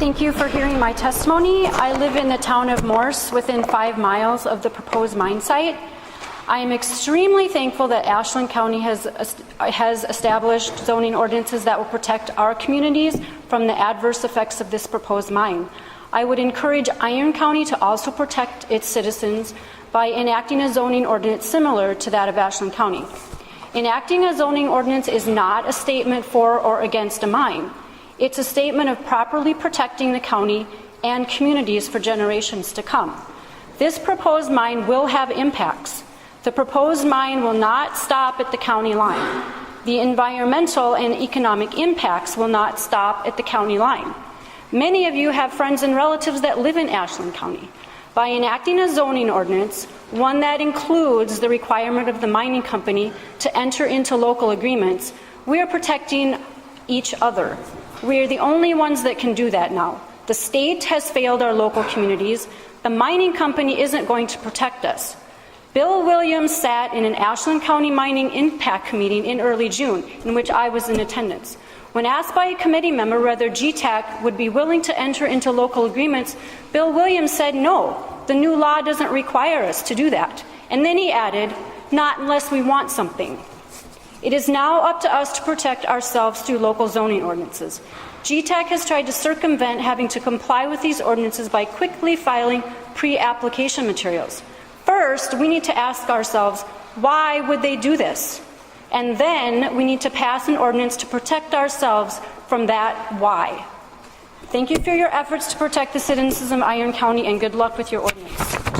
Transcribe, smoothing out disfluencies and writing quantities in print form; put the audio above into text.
Thank you for hearing my testimony. I live in the town of Morse, within 5 miles of the proposed mine site. I am extremely thankful that Ashland County has established zoning ordinances that will protect our communities from the adverse effects of this proposed mine. I would encourage Iron County to also protect its citizens by enacting a zoning ordinance similar to that of Ashland County. Enacting a zoning ordinance is not a statement for or against a mine. It's a statement of properly protecting the county and communities for generations to come. This proposed mine will have impacts. The proposed mine will not stop at the county line. The environmental and economic impacts will not stop at the county line. Many of you have friends and relatives that live in Ashland County. By enacting a zoning ordinance, one that includes the requirement of the mining company to enter into local agreements, we are protecting each other. We are the only ones that can do that now. The state has failed our local communities. The mining company isn't going to protect us. Bill Williams sat in an Ashland County Mining Impact meeting in early June, in which I was in attendance. When asked by a committee member whether GTAC would be willing to enter into local agreements, Bill Williams said no, the new law doesn't require us to do that. And then he added, not unless we want something. It is now up to us to protect ourselves through local zoning ordinances. GTAC has tried to circumvent having to comply with these ordinances by quickly filing pre-application materials. First, we need to ask ourselves, why would they do this? And then we need to pass an ordinance to protect ourselves from that why. Thank you for your efforts to protect the citizens of Iron County, and good luck with your ordinance.